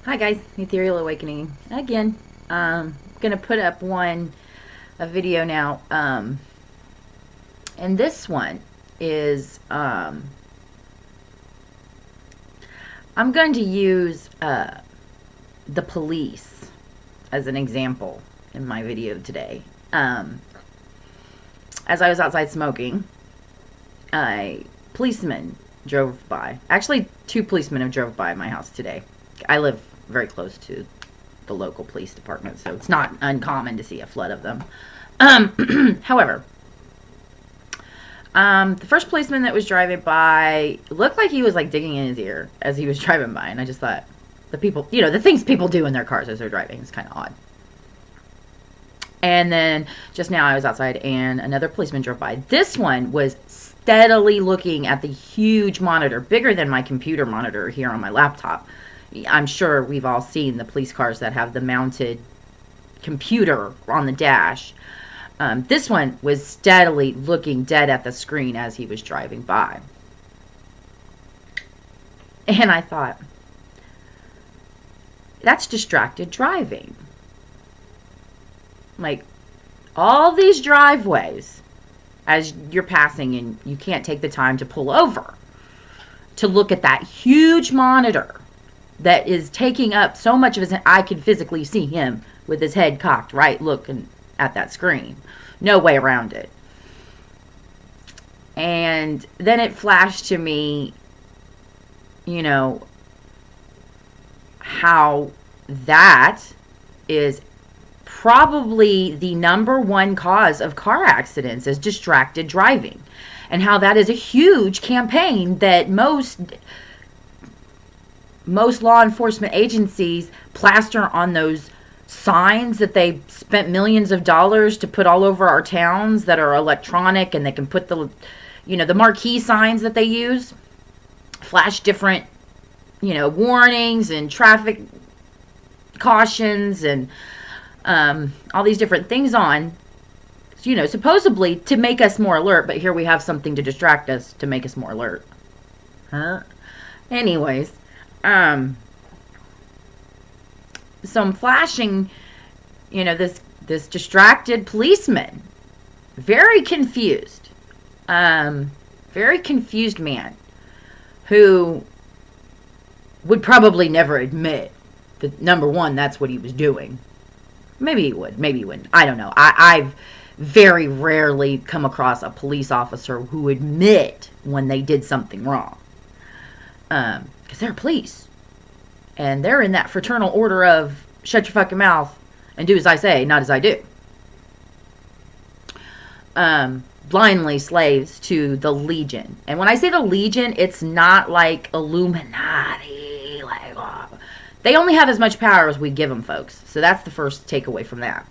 Hi guys, Ethereal Awakening again. Gonna put up a video now. And this one is I'm going to use the police as an example in my video today. As I was outside smoking, a policeman drove by. Actually, two policemen have drove by my house today. I live very close to the local police department, so it's not uncommon to see a flood of them. However, the first policeman that was driving by looked like he was like digging in his ear as he was driving by, and I just thought, the things people do in their cars as they're driving is kind of odd. And then just now I was outside and another policeman drove by. This one was steadily looking at the huge monitor, bigger than my computer monitor here on my laptop. I'm sure we've all seen the police cars that have the mounted computer on the dash. This one was steadily looking dead at the screen as he was driving by. And I thought, that's distracted driving. Like, all these driveways as you're passing and you can't take the time to pull over to look at that huge monitor that is taking up so much of his, I could physically see him with his head cocked, right, looking at that screen. No way around it. And then it flashed to me, how that is probably the number one cause of car accidents is distracted driving, and how that is a huge campaign that most law enforcement agencies plaster on those signs that they spent millions of dollars to put all over our towns that are electronic, and they can put the marquee signs that they use flash different warnings and traffic cautions and all these different things on, supposedly to make us more alert, but here we have something to distract us to make us more alert. Anyways, so I'm flashing, this distracted policeman, very confused man who would probably never admit that, number one, that's what he was doing. Maybe he would, maybe he wouldn't. I don't know. I've very rarely come across a police officer who admit when they did something wrong. Because they're police. And they're in that fraternal order of shut your fucking mouth and do as I say, not as I do. Blindly slaves to the Legion. And when I say the Legion, it's not like Illuminati. They only have as much power as we give them, folks. So that's the first takeaway from that.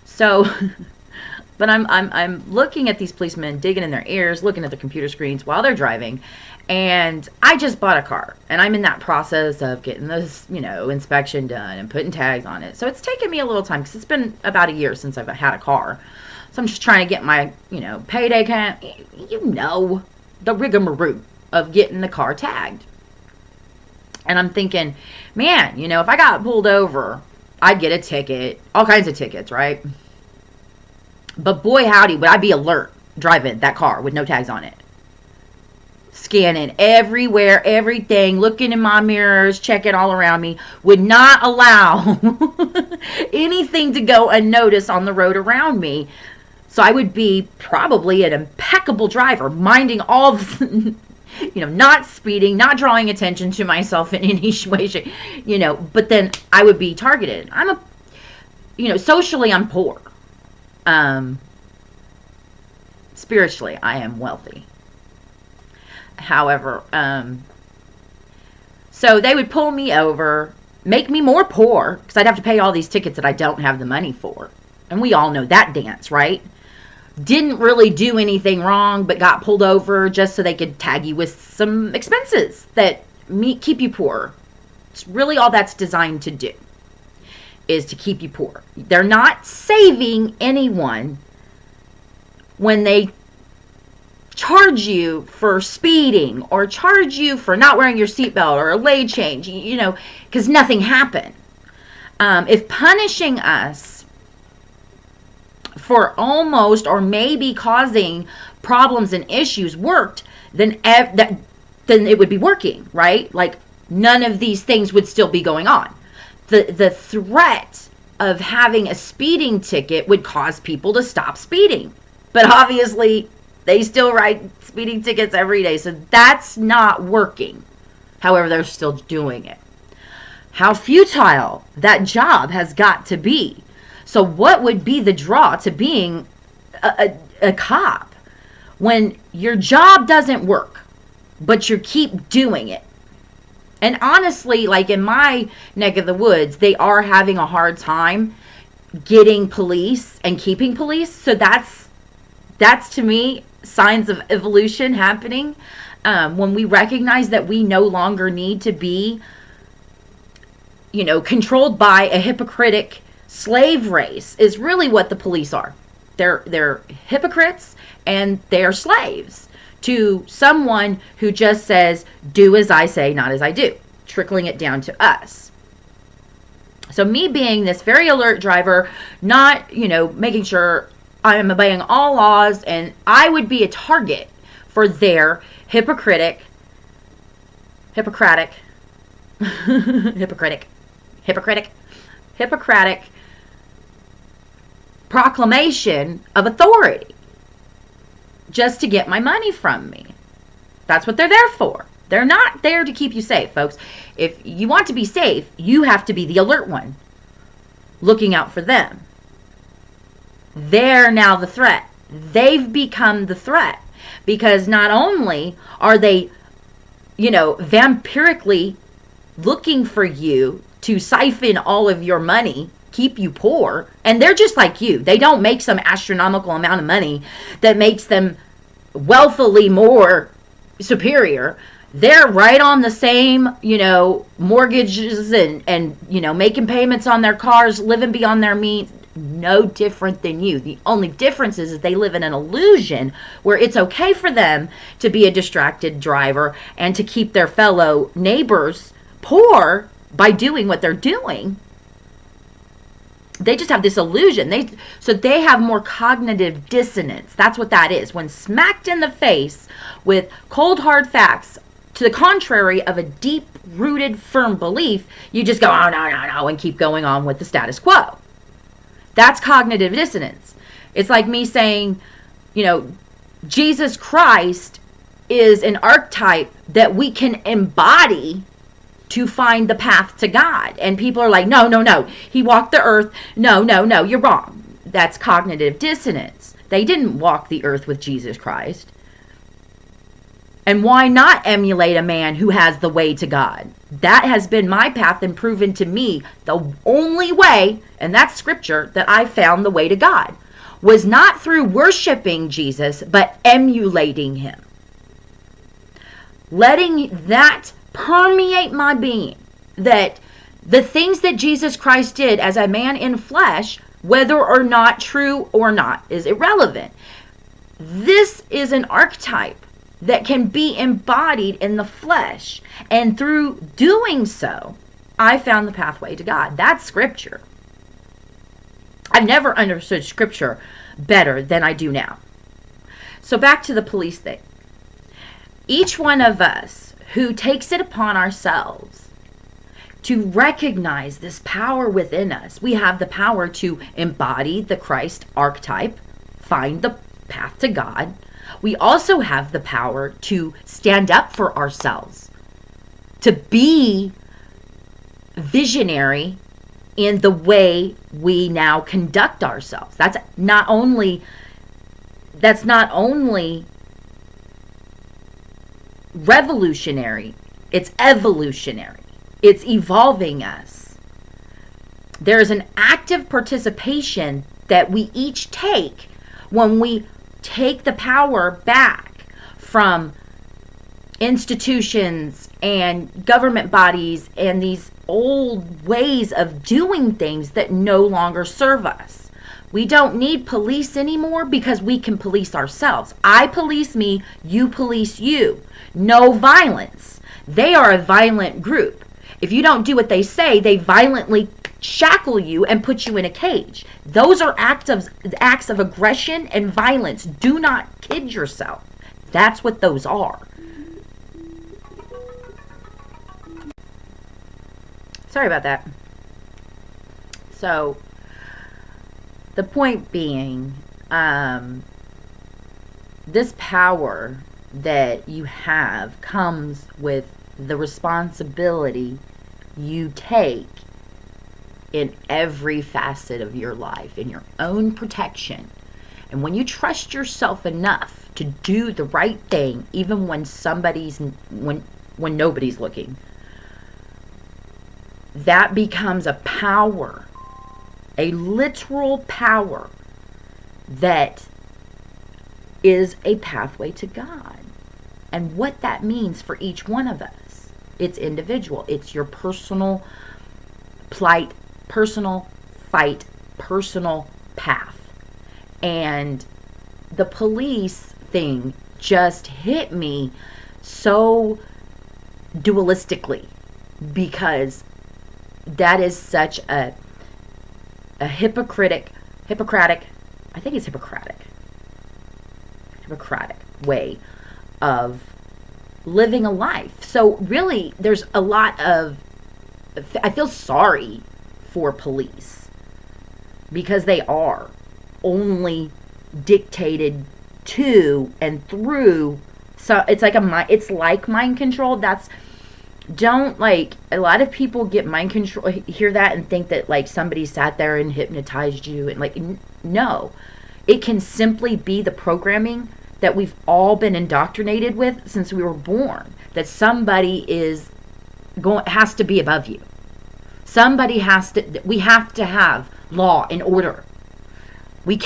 So, but I'm looking at these policemen, digging in their ears, looking at the computer screens while they're driving. And I just bought a car, and I'm in that process of getting this, inspection done and putting tags on it. So it's taken me a little time because it's been about a year since I've had a car. So I'm just trying to get my, payday count, the rigmarole of getting the car tagged. And I'm thinking, man, if I got pulled over, I'd get a ticket, all kinds of tickets, right? But boy, howdy, would I be alert driving that car with no tags on it. Scanning everywhere, everything, looking in my mirrors, checking all around me, would not allow anything to go unnoticed on the road around me. So I would be probably an impeccable driver, minding all the, not speeding, not drawing attention to myself in any way, shape, but then I would be targeted. Socially I'm poor. Spiritually I am wealthy. However, so they would pull me over, make me more poor, because I'd have to pay all these tickets that I don't have the money for. And we all know that dance, right? Didn't really do anything wrong, but got pulled over just so they could tag you with some expenses that keep you poor. It's really all that's designed to do, is to keep you poor. They're not saving anyone when they charge you for speeding or charge you for not wearing your seatbelt or a lane change, because nothing happened. If punishing us for almost or maybe causing problems and issues worked, then it would be working, right? Like none of these things would still be going on. The threat of having a speeding ticket would cause people to stop speeding. But obviously, they still write speeding tickets every day, so that's not working. However, they're still doing it. How futile that job has got to be. So what would be the draw to being a cop when your job doesn't work, but you keep doing it? And honestly, like in my neck of the woods, they are having a hard time getting police and keeping police. So that's to me signs of evolution happening. When we recognize that we no longer need to be, controlled by a hypocritic slave race is really what the police are. They're hypocrites and they're slaves to someone who just says, do as I say, not as I do, trickling it down to us. So me being this very alert driver, not, making sure I am obeying all laws, and I would be a target for their hypocritic proclamation of authority just to get my money from me. That's what they're there for. They're not there to keep you safe, folks. If you want to be safe, you have to be the alert one, looking out for them. They're now the threat. They've become the threat because not only are they, vampirically looking for you to siphon all of your money, keep you poor, and they're just like you. They don't make some astronomical amount of money that makes them wealthily more superior. They're right on the same, mortgages and making payments on their cars, living beyond their means. No different than you. The only difference is they live in an illusion where it's okay for them to be a distracted driver and to keep their fellow neighbors poor by doing what they're doing. They just have this illusion. So they have more cognitive dissonance. That's what that is. When smacked in the face with cold hard facts to the contrary of a deep-rooted firm belief, you just go, oh, no, and keep going on with the status quo. That's cognitive dissonance. It's like me saying, Jesus Christ is an archetype that we can embody to find the path to God. And people are like, no, he walked the earth. No, you're wrong. That's cognitive dissonance. They didn't walk the earth with Jesus Christ. And why not emulate a man who has the way to God? That has been my path and proven to me the only way, and that's scripture, that I found the way to God was not through worshiping Jesus, but emulating him. Letting that permeate my being, that the things that Jesus Christ did as a man in flesh, whether or not true or not, is irrelevant. This is an archetype that can be embodied in the flesh. And through doing so, I found the pathway to God. That's scripture. I've never understood scripture better than I do now. So back to the police thing. Each one of us who takes it upon ourselves to recognize this power within us, we have the power to embody the Christ archetype, find the path to God. We also have the power to stand up for ourselves, to be visionary in the way we now conduct ourselves. That's not only revolutionary, it's evolutionary. It's evolving us. There's an active participation that we each take when we take the power back from institutions and government bodies and these old ways of doing things that no longer serve us. We don't need police anymore because we can police ourselves. I police me, you police you. No violence. They are a violent group. If you don't do what they say, they violently shackle you and put you in a cage. Those are acts of aggression and violence. Do not kid yourself. That's what those are. Sorry about that. So, the point being, this power that you have comes with the responsibility you take in every facet of your life, in your own protection. And when you trust yourself enough to do the right thing, even when when nobody's looking, that becomes a power, a literal power that is a pathway to God. And what that means for each one of us, it's individual. It's your personal plight, personal fight, personal path. And the police thing just hit me so dualistically, because that is such a Hippocratic way of living a life. So really, there's a lot of, I feel sorry for police because they are only dictated to and through. So it's like mind control. Don't, like, a lot of people get mind control, hear that and think that, like, somebody sat there and hypnotized you, and, like, no. It can simply be the programming that we've all been indoctrinated with since we were born, that somebody has to be above you. We have to have law and order. We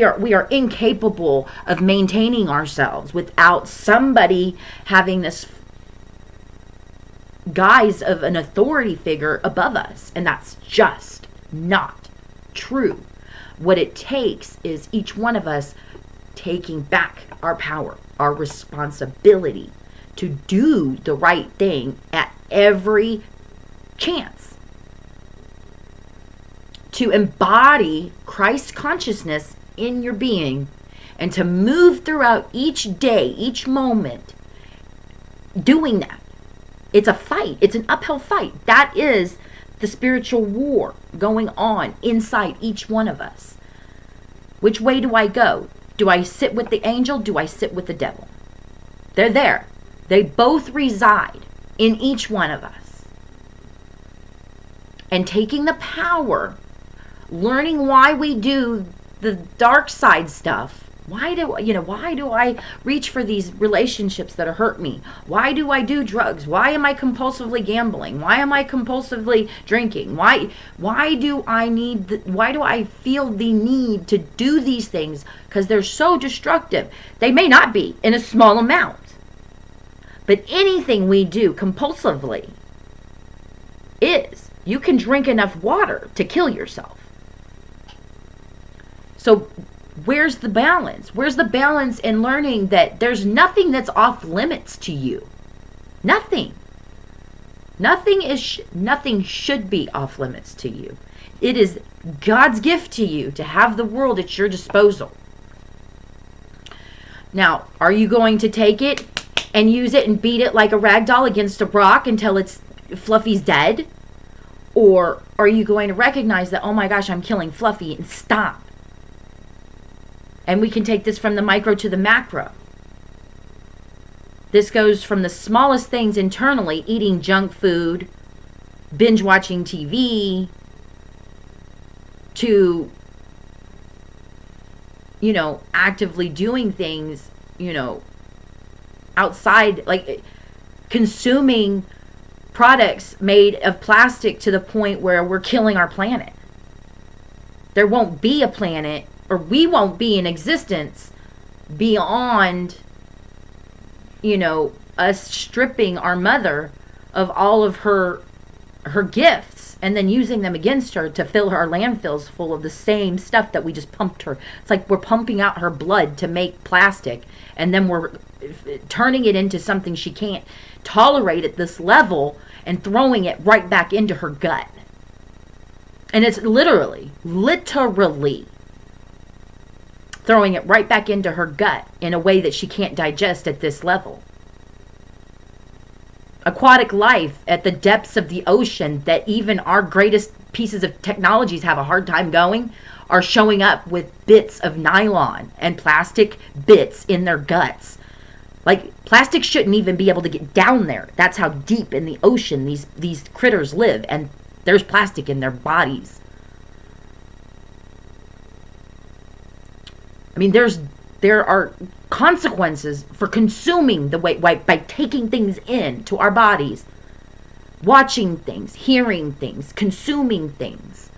are incapable of maintaining ourselves without somebody having this guise of an authority figure above us. And that's just not true. What it takes is each one of us taking back our power, our responsibility to do the right thing at every chance, to embody Christ consciousness in your being, and to move throughout each day, each moment, doing that. It's a fight. It's an uphill fight. That is the spiritual war going on inside each one of us. Which way do I go? Do I sit with the angel? Do I sit with the devil? They're there. They both reside in each one of us. And taking the power, learning why we do the dark side stuff. Why do I reach for these relationships that hurt me? Why do I do drugs? Why am I compulsively gambling? Why am I compulsively drinking? Why do I feel the need to do these things? Because they're so destructive. They may not be in a small amount, but anything we do compulsively is. You can drink enough water to kill yourself. So where's the balance? Where's the balance in learning that there's nothing that's off limits to you? Nothing. Nothing should be off limits to you. It is God's gift to you to have the world at your disposal. Now, are you going to take it and use it and beat it like a rag doll against a rock until Fluffy's dead? Or are you going to recognize that, oh my gosh, I'm killing Fluffy, and stop? And we can take this from the micro to the macro. This goes from the smallest things internally, eating junk food, binge watching TV, to, actively doing things, outside, like consuming products made of plastic to the point where we're killing our planet. There won't be a planet, or we won't be in existence beyond, us stripping our mother of all of her her gifts and then using them against her to fill her landfills full of the same stuff that we just pumped her. It's like we're pumping out her blood to make plastic, and then we're turning it into something she can't tolerate at this level and throwing it right back into her gut. And it's literally throwing it right back into her gut in a way that she can't digest at this level. Aquatic life at the depths of the ocean that even our greatest pieces of technologies have a hard time going are showing up with bits of nylon and plastic bits in their guts. Like, plastic shouldn't even be able to get down there. That's how deep in the ocean these critters live, and there's plastic in their bodies. I mean, there are consequences for consuming the way by taking things in to our bodies, watching things, hearing things, consuming things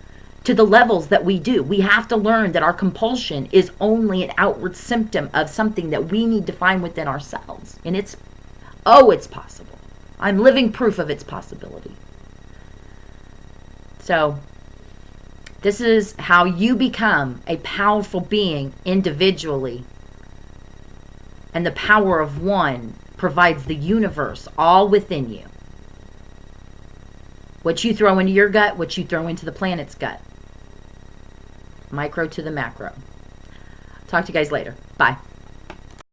to the levels that we do. We have to learn that our compulsion is only an outward symptom of something that we need to find within ourselves. And it's possible. I'm living proof of its possibility. So, this is how you become a powerful being individually. And the power of one provides the universe all within you. What you throw into your gut, what you throw into the planet's gut. Micro to the macro. Talk to you guys later. Bye.